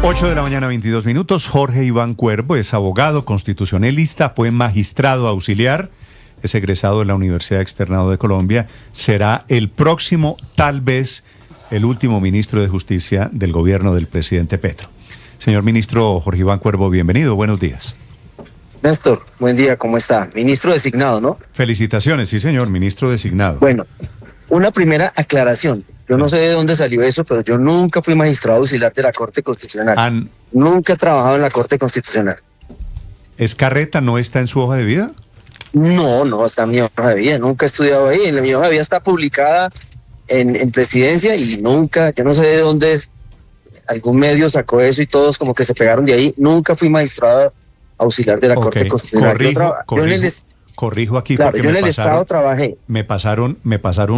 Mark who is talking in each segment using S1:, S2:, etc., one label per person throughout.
S1: 8 de la mañana, 22 minutos. Jorge Iván Cuervo es abogado constitucionalista, fue magistrado auxiliar, es egresado de la Universidad Externado de Colombia. Será el próximo, tal vez, el último ministro de Justicia del gobierno del presidente Petro. Señor ministro Jorge Iván Cuervo, bienvenido, buenos días.
S2: Néstor, buen día, ¿cómo está? Ministro designado, ¿no?
S1: Felicitaciones, sí señor, ministro designado.
S2: Bueno, una primera aclaración. Yo no sé de dónde salió eso, pero yo nunca fui magistrado auxiliar de la Corte Constitucional. Nunca he trabajado en la Corte Constitucional.
S1: ¿Es carreta? ¿No está en su hoja de vida?
S2: No está en mi hoja de vida. Nunca he estudiado ahí. En mi hoja de vida está publicada en presidencia y nunca, yo no sé de dónde es. Algún medio sacó eso y todos como que se pegaron de ahí. Nunca fui magistrado auxiliar de la Corte Constitucional.
S1: Corrijo aquí,
S2: claro,
S1: porque
S2: yo en el Estado trabajé.
S1: Me pasaron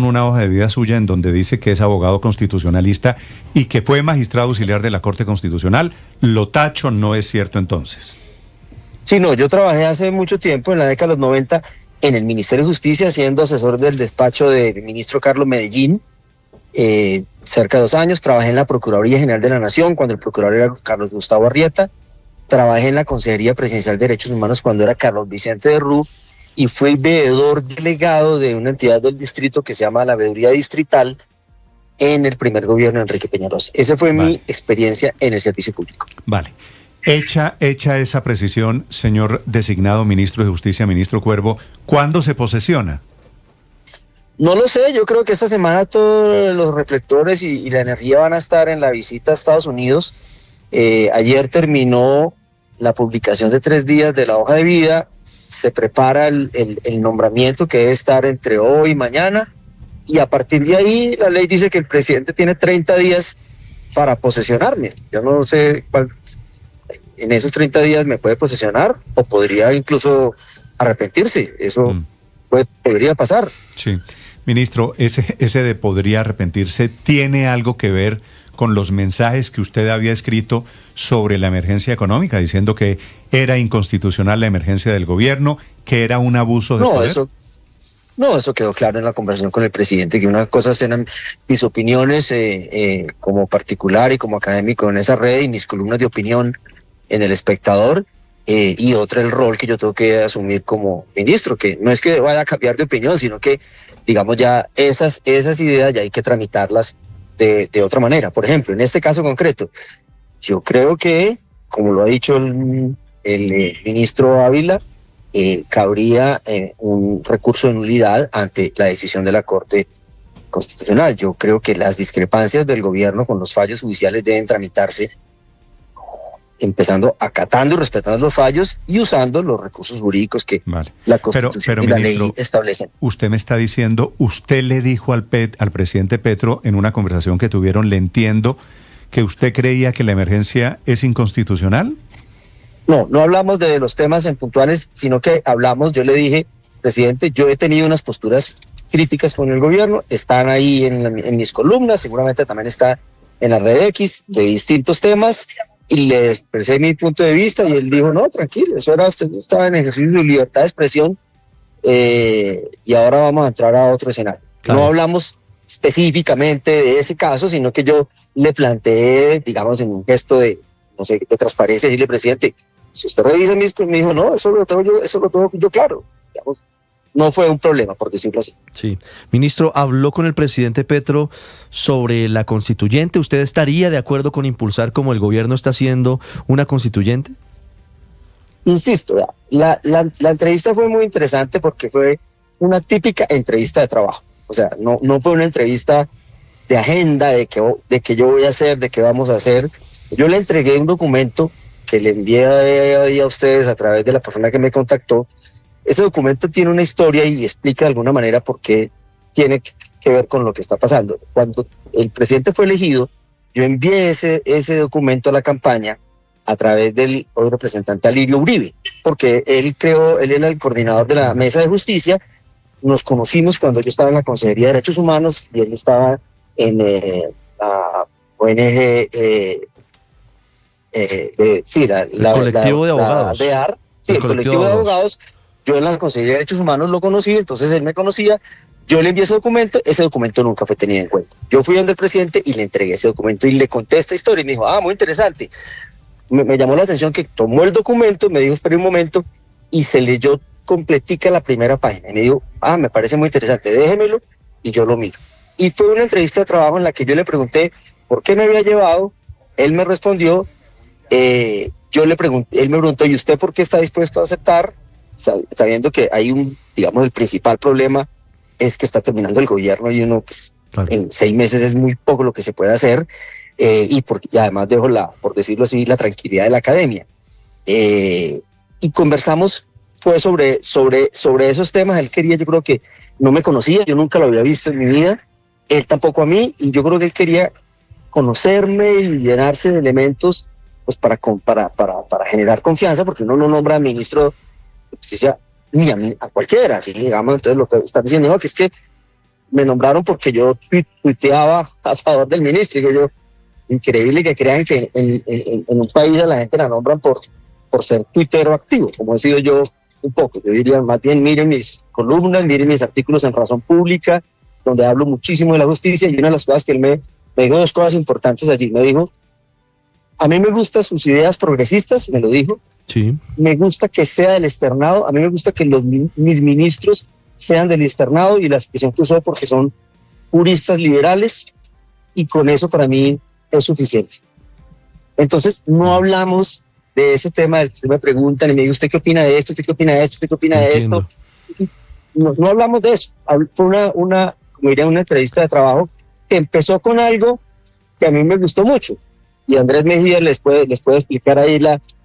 S1: una hoja de vida suya en donde dice que es abogado constitucionalista y que fue magistrado auxiliar de la Corte Constitucional. Lo tacho, ¿no es cierto entonces?
S2: Sí, no, yo trabajé hace mucho tiempo, en la década de los 90, en el Ministerio de Justicia, siendo asesor del despacho del ministro Carlos Medellín, cerca de 2 años. Trabajé en la Procuraduría General de la Nación, cuando el procurador era Carlos Gustavo Arrieta. Trabajé en la Consejería Presidencial de Derechos Humanos, cuando era Carlos Vicente de Rú, y fui veedor delegado de una entidad del distrito que se llama la Veeduría Distrital en el primer gobierno de Enrique Peñalosa. Esa fue mi experiencia en el servicio público.
S1: Vale. Hecha esa precisión, señor designado ministro de Justicia, ministro Cuervo, ¿cuándo se posesiona?
S2: No lo sé, yo creo que esta semana todos los reflectores y la energía van a estar en la visita a Estados Unidos. Ayer terminó la publicación de 3 días de la hoja de vida. Se prepara el nombramiento, que debe estar entre hoy y mañana, y a partir de ahí la ley dice que el presidente tiene 30 días para posesionarme. Yo no sé cuál, en esos 30 días me puede posesionar o podría incluso arrepentirse. Eso podría pasar.
S1: Sí, ministro, ese de podría arrepentirse tiene algo que ver con los mensajes que usted había escrito sobre la emergencia económica, diciendo que era inconstitucional la emergencia del gobierno, que era un abuso de poder.
S2: Eso quedó claro en la conversación con el presidente, que una cosa eran mis opiniones como particular y como académico en esa red y mis columnas de opinión en El Espectador, y otra el rol que yo tengo que asumir como ministro, que no es que vaya a cambiar de opinión, sino que, digamos, ya esas ideas ya hay que tramitarlas de otra manera. Por ejemplo, en este caso concreto, yo creo que, como lo ha dicho el ministro Ávila, cabría un recurso de nulidad ante la decisión de la Corte Constitucional. Yo creo que las discrepancias del gobierno con los fallos judiciales deben tramitarse empezando acatando y respetando los fallos y usando los recursos jurídicos que la Constitución y la ley establecen.
S1: Usted me está diciendo, usted le dijo al presidente Petro en una conversación que tuvieron, le entiendo, que usted creía que la emergencia es inconstitucional.
S2: No hablamos de los temas en puntuales, sino que hablamos, yo le dije, presidente, yo he tenido unas posturas críticas con el gobierno, están ahí en mis columnas, seguramente también está en la red X de distintos temas, y le expresé mi punto de vista y él dijo, no, tranquilo, usted estaba en ejercicio de libertad de expresión, y ahora vamos a entrar a otro escenario. Claro. No hablamos específicamente de ese caso, sino que yo le planteé, digamos, en un gesto de transparencia, decirle, presidente, si usted revisa me dijo, no, eso lo tengo yo claro, digamos. No fue un problema, por decirlo así.
S3: Sí. Ministro, ¿habló con el presidente Petro sobre la constituyente? ¿Usted estaría de acuerdo con impulsar, como el gobierno está haciendo, una constituyente?
S2: Insisto, la entrevista fue muy interesante porque fue una típica entrevista de trabajo. O sea, no fue una entrevista de agenda, de que yo voy a hacer, de qué vamos a hacer. Yo le entregué un documento que le envié a ustedes a través de la persona que me contactó. Ese documento tiene una historia y explica de alguna manera por qué tiene que ver con lo que está pasando. Cuando el presidente fue elegido, yo envié ese documento a la campaña a través del hoy representante Alirio Uribe, porque él era el coordinador de la Mesa de Justicia. Nos conocimos cuando yo estaba en la Consejería de Derechos Humanos y él estaba en la ONG,
S3: el colectivo de abogados.
S2: El colectivo de abogados. Yo en la Consejería de Derechos Humanos lo conocí, entonces él me conocía. Yo le envié ese documento nunca fue tenido en cuenta. Yo fui donde el presidente y le entregué ese documento y le conté esta historia y me dijo, muy interesante. Me llamó la atención que tomó el documento, me dijo, espera un momento, y se leyó completica la primera página. Y me dijo, me parece muy interesante, déjemelo y yo lo miro. Y fue una entrevista de trabajo en la que yo le pregunté por qué me había llevado, él me respondió, yo le pregunté, él me preguntó, ¿y usted por qué está dispuesto a aceptar? Sabiendo que hay digamos, el principal problema es que está terminando el gobierno y uno, pues, claro, en 6 meses es muy poco lo que se puede hacer, y además dejo por decirlo así, la tranquilidad de la academia. Y conversamos, fue sobre esos temas. Él quería, yo creo que no me conocía, yo nunca lo había visto en mi vida, él tampoco a mí, y yo creo que él quería conocerme y llenarse de elementos, pues para generar confianza, porque uno no nombra ministro de Justicia ni a cualquiera, así digamos. Entonces lo que están diciendo, no, que es que me nombraron porque yo tuiteaba a favor del ministro. Y yo, increíble que crean que en un país a la gente la nombran por ser tuitero activo, como he sido yo un poco. Yo diría, más bien, miren mis columnas, miren mis artículos en Razón Pública, donde hablo muchísimo de la justicia, y una de las cosas que él me dijo 2 cosas importantes allí. Me dijo, a mí me gustan sus ideas progresistas, me lo dijo.
S3: Sí.
S2: Me gusta que sea del externado, a mí me gusta que mis ministros sean del externado, y la expresión que usó, porque son juristas liberales, y con eso para mí es suficiente. Entonces no hablamos de ese tema del que me preguntan y me dice, ¿usted qué opina de esto? ¿Usted qué opina de esto? ¿Usted qué opina de esto? No hablamos de eso. Fue una entrevista de trabajo que empezó con algo que a mí me gustó mucho, y Andrés Mejía les puede explicar ahí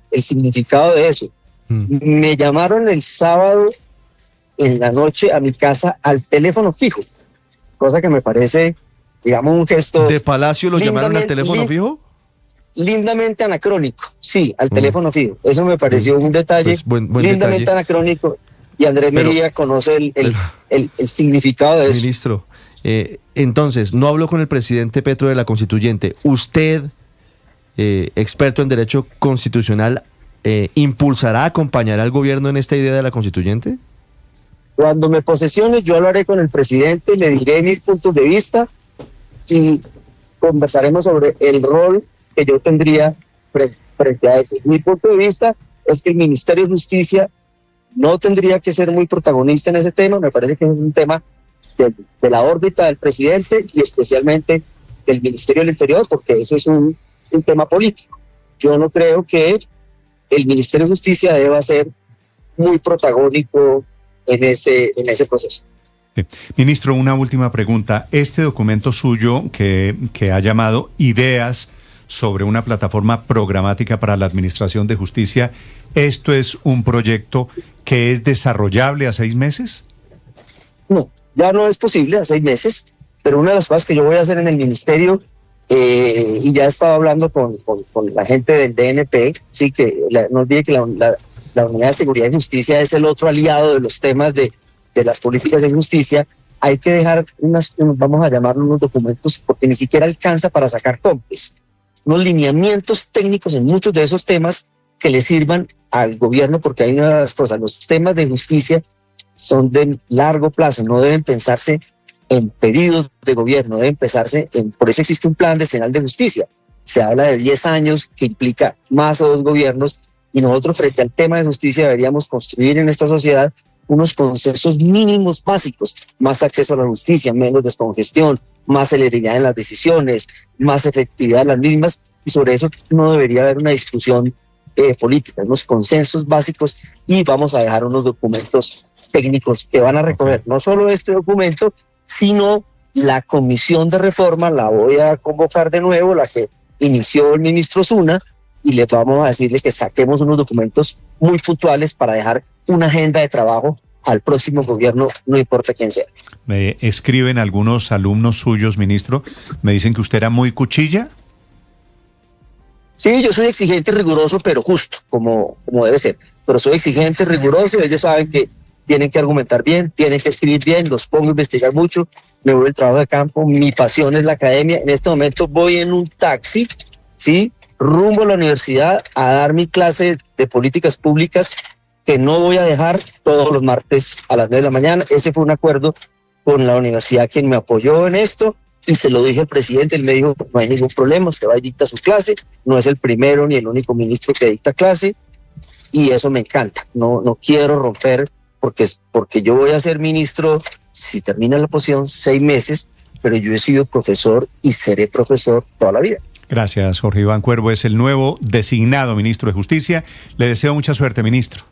S2: el significado de eso. Me llamaron el sábado en la noche a mi casa al teléfono fijo, cosa que me parece, digamos, un gesto...
S3: ¿De Palacio lo llamaron al teléfono fijo?
S2: Lindamente anacrónico, sí, al teléfono fijo. Eso me pareció un detalle, pues buen lindamente detalle. Anacrónico, y Andrés Mejía conoce el significado de eso.
S3: Ministro, entonces, no habló con el presidente Petro de la Constituyente. ¿Usted, experto en Derecho Constitucional, impulsará, acompañará al gobierno en esta idea de la Constituyente?
S2: Cuando me posesione, yo hablaré con el presidente, le diré mis puntos de vista y conversaremos sobre el rol que yo tendría frente a eso. Mi punto de vista es que el Ministerio de Justicia no tendría que ser muy protagonista en ese tema. Me parece que es un tema de la órbita del presidente y especialmente del Ministerio del Interior, porque ese es un tema político. Yo no creo que el Ministerio de Justicia deba ser muy protagónico en ese proceso.
S1: Ministro, una última pregunta. Este documento suyo que ha llamado Ideas sobre una plataforma programática para la administración de justicia, ¿esto es un proyecto que es desarrollable a 6 meses?
S2: No, ya no es posible a 6 meses, pero una de las cosas que yo voy a hacer en el ministerio, y ya he estado hablando con la gente del DNP, sí, que no olvide que la Unidad de Seguridad y Justicia es el otro aliado de los temas de las políticas de justicia. Hay que dejar vamos a llamarlo unos documentos, porque ni siquiera alcanza para sacar compes, unos lineamientos técnicos en muchos de esos temas que le sirvan al gobierno, porque hay una de las cosas, los temas de justicia son de largo plazo, no deben pensarse en periodos de gobierno, deben pensarse por eso existe un plan decenal de justicia. Se habla de 10 años que implica más o 2 gobiernos, y nosotros frente al tema de justicia deberíamos construir en esta sociedad unos consensos mínimos básicos: más acceso a la justicia, menos descongestión, más celeridad en las decisiones, más efectividad en las mismas, y sobre eso no debería haber una discusión política, unos consensos básicos, y vamos a dejar unos documentos técnicos que van a recoger no solo este documento, sino la comisión de reforma. La voy a convocar de nuevo, la que inició el ministro Zuna, y les vamos a decirle que saquemos unos documentos muy puntuales para dejar una agenda de trabajo al próximo gobierno, no importa quién sea.
S1: Me escriben algunos alumnos suyos, ministro, me dicen que usted era muy cuchilla.
S2: Sí, yo soy exigente y riguroso, pero justo, como debe ser. Pero soy exigente, riguroso, ellos saben que tienen que argumentar bien, tienen que escribir bien, los pongo a investigar mucho, me voy al trabajo de campo, mi pasión es la academia. En este momento voy en un taxi, ¿sí?, rumbo a la universidad a dar mi clase de políticas públicas, que no voy a dejar, todos los martes a las 9 de la mañana. Ese fue un acuerdo con la universidad quien me apoyó en esto, y se lo dije al presidente. Él me dijo, no hay ningún problema, usted va y dicta su clase, no es el primero ni el único ministro que dicta clase, y eso me encanta. No quiero romper, porque yo voy a ser ministro, si termina la posición, 6 meses, pero yo he sido profesor y seré profesor toda la vida.
S1: Gracias, Jorge Iván Cuervo. Es el nuevo designado ministro de Justicia. Le deseo mucha suerte, ministro.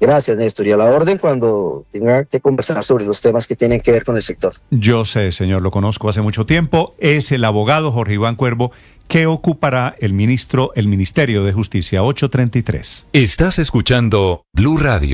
S2: Gracias, Néstor. Y a la orden cuando tenga que conversar sobre los temas que tienen que ver con el sector.
S1: Yo sé, señor, lo conozco hace mucho tiempo. Es el abogado Jorge Iván Cuervo, que ocupará el Ministerio de Justicia. 8:33.
S4: Estás escuchando Blue Radio.